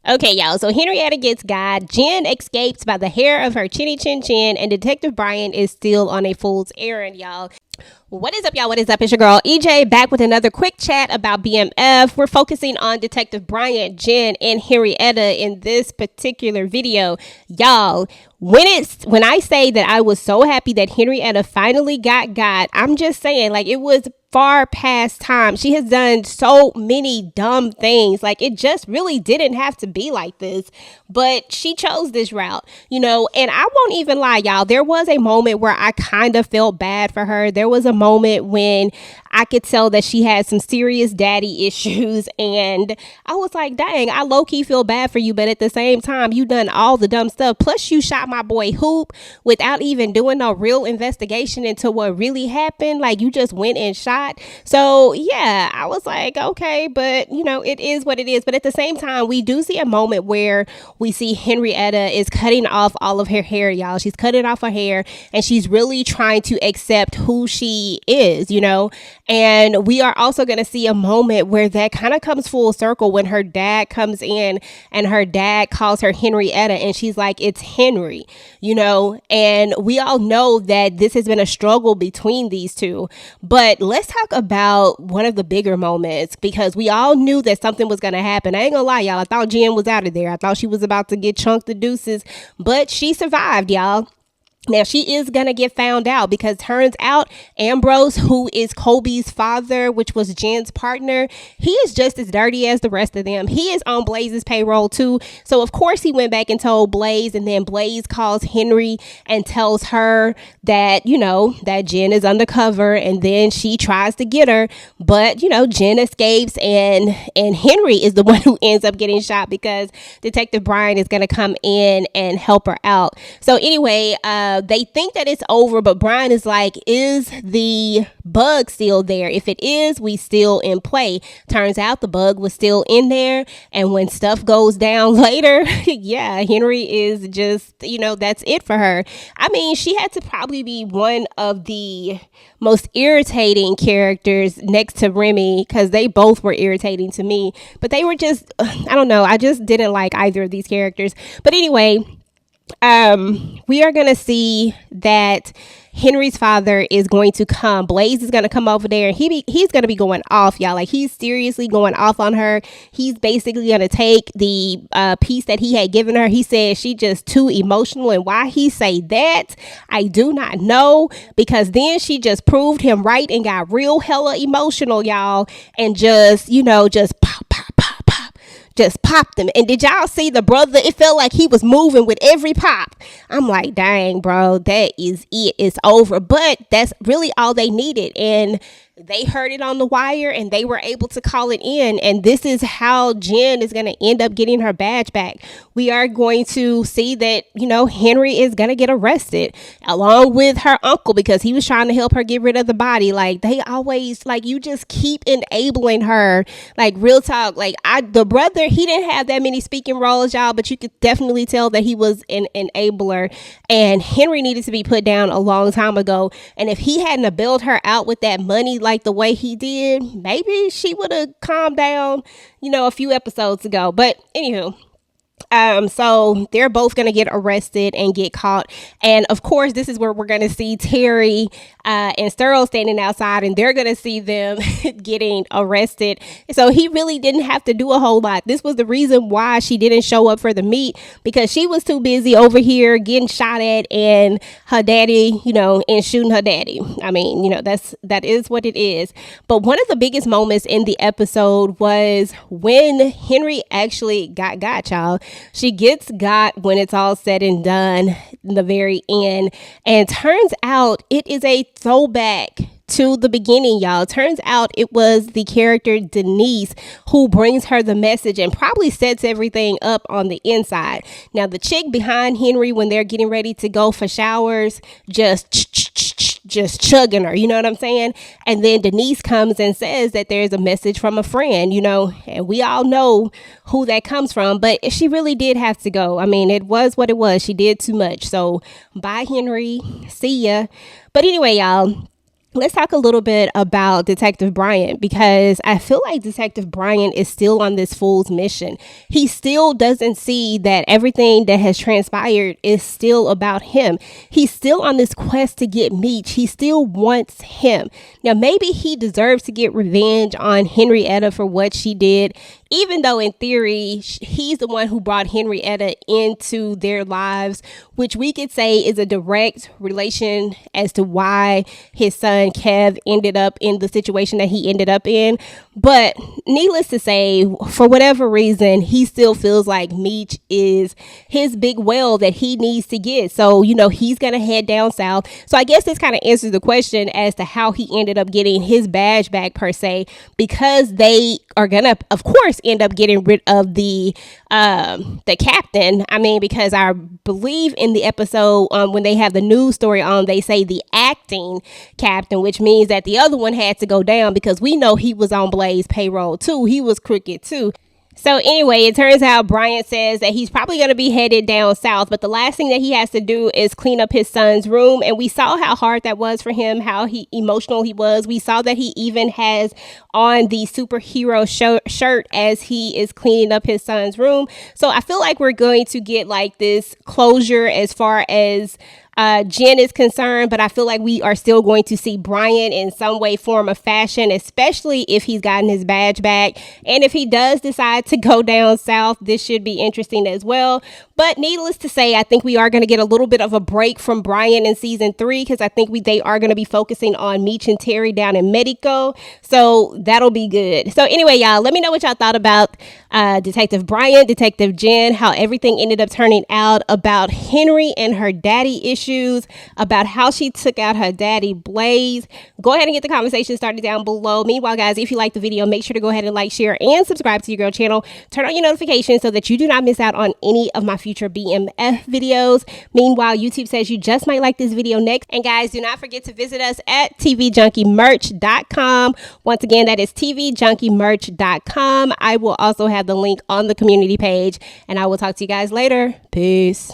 Okay, y'all. So Henrietta gets got. Jen escapes by the hair of her chinny chin chin, and Detective Bryant is still on a fool's errand, y'all. What is up, y'all? What is up? It's your girl EJ back with another quick chat about BMF. We're focusing on Detective Bryant, Jen, and Henrietta in this particular video. Y'all, when I say that I was so happy that Henrietta finally got, I'm just saying, like, it was far past time. She has done so many dumb things. Like, it just really didn't have to be like this, but she chose this route, and I won't even lie, y'all. There was a moment where I kind of felt bad for her. There was a moment when I could tell that she had some serious daddy issues, and I was like, dang, I low-key feel bad for you, but at the same time, you done all the dumb stuff. Plus, you shot my boy Hoop without even doing a real investigation into what really happened. Like, you just went and shot. So yeah, I was like, okay, but it is what it is. But at the same time, we do see a moment where we see Henrietta is cutting off all of her hair, y'all. She's cutting off her hair, and she's really trying to accept who she is, and we are also going to see a moment where that kind of comes full circle when her dad comes in and her dad calls her Henrietta, and she's like, it's Henri, and we all know that this has been a struggle between these two. But let's talk about one of the bigger moments, because we all knew that something was going to happen. I ain't gonna lie, y'all. I thought Jen was out of there. I thought she was about to get chunked the deuces, but she survived, y'all. Now, she is going to get found out, because turns out Ambrose, who is Kobe's father, which was Jen's partner, he is just as dirty as the rest of them. He is on Blaze's payroll too. So, of course, he went back and told Blaze, and then Blaze calls Henri and tells her that, that Jen is undercover, and then she tries to get her. But, Jen escapes, and Henri is the one who ends up getting shot, because Detective Bryant is going to come in and help her out. So anyway, they think that it's over, but Brian is like, is the bug still there? If it is, we still in play. Turns out the bug was still in there. And when stuff goes down later, yeah, Henri is just, that's it for her. I mean, she had to probably be one of the most irritating characters next to Remy, because they both were irritating to me. But they were just, I don't know. I just didn't like either of these characters. But anyway, we are going to see that Henri's father is going to come. Blaze is going to come over there, and he's going to be going off, y'all. Like, he's seriously going off on her. He's basically going to take the piece that he had given her. He said she just too emotional, and why he say that, I do not know, because then she just proved him right and got real hella emotional, y'all, and just, just pop, pop, pop, pop. Just popped him. And did y'all see the brother? It felt like he was moving with every pop. I'm like, dang, bro, that is it. It's over. But that's really all they needed. And they heard it on the wire, and they were able to call it in. And this is how Jen is going to end up getting her badge back. We are going to see that, Henri is going to get arrested along with her uncle, because he was trying to help her get rid of the body. Like, they always, like, you just keep enabling her. Like, real talk. Like, the brother, he didn't have that many speaking roles, y'all, but you could definitely tell that he was an enabler. And Henri needed to be put down a long time ago. And if he hadn't have bailed her out with that money, like the way he did, maybe she would have calmed down, a few episodes ago. But anywho, so they're both going to get arrested and get caught. And of course, this is where we're going to see Terry and Sterl standing outside, and they're going to see them getting arrested. So he really didn't have to do a whole lot. This was the reason why she didn't show up for the meet, because she was too busy over here getting shot at, and her daddy, and shooting her daddy. I mean, that is what it is. But one of the biggest moments in the episode was when Henri actually got y'all. She gets got when it's all said and done in the very end. And turns out it is a throwback to the beginning, y'all. Turns out it was the character Denise who brings her the message and probably sets everything up on the inside. Now, the chick behind Henri, when they're getting ready to go for showers, just chugging her, you know what I'm saying? And then Denise comes and says that there's a message from a friend, and we all know who that comes from, but she really did have to go. I mean, it was what it was. She did too much. So bye, Henri. See ya. But anyway, y'all, let's talk a little bit about Detective Bryant, because I feel like Detective Bryant is still on this fool's mission. He still doesn't see that everything that has transpired is still about him. He's still on this quest to get Meech. He still wants him. Now, maybe he deserves to get revenge on Henrietta for what she did, even though in theory, he's the one who brought Henrietta into their lives, which we could say is a direct relation as to why his son Kev ended up in the situation that he ended up in. But needless to say, for whatever reason, he still feels like Meech is his big whale that he needs to get. So, he's going to head down south. So I guess this kind of answers the question as to how he ended up getting his badge back per se, because they are going to, of course, end up getting rid of the captain. I mean, because I believe in the episode when they have the news story on, they say the acting captain, which means that the other one had to go down, because we know he was on Blaze payroll too. He was crooked too. So anyway, it turns out Bryant says that he's probably going to be headed down south, but the last thing that he has to do is clean up his son's room. And we saw how hard that was for him, how emotional he was. We saw that he even has on the superhero shirt as he is cleaning up his son's room. So I feel like we're going to get like this closure as far as Jen is concerned, but I feel like we are still going to see Bryant in some way, form, or fashion, especially if he's gotten his badge back. And if he does decide to go down south, this should be interesting as well. But needless to say, I think we are going to get a little bit of a break from Bryant in season 3, because I think they are going to be focusing on Meech and Terry down in Mexico. So that'll be good. So anyway, y'all, let me know what y'all thought about Detective Bryant, Detective Jen, how everything ended up turning out, about Henri and her daddy issues, about how she took out her daddy Blaze. Go ahead and get the conversation started down below. Meanwhile, guys, if you like the video, make sure to go ahead and like, share, and subscribe to your girl channel. Turn on your notifications so that you do not miss out on any of my future BMF videos. Meanwhile, YouTube says you just might like this video next. And guys, do not forget to visit us at tvjunkiemerch.com. Once again, that is tvjunkiemerch.com. I will also have the link on the community page, and I will talk to you guys later. Peace.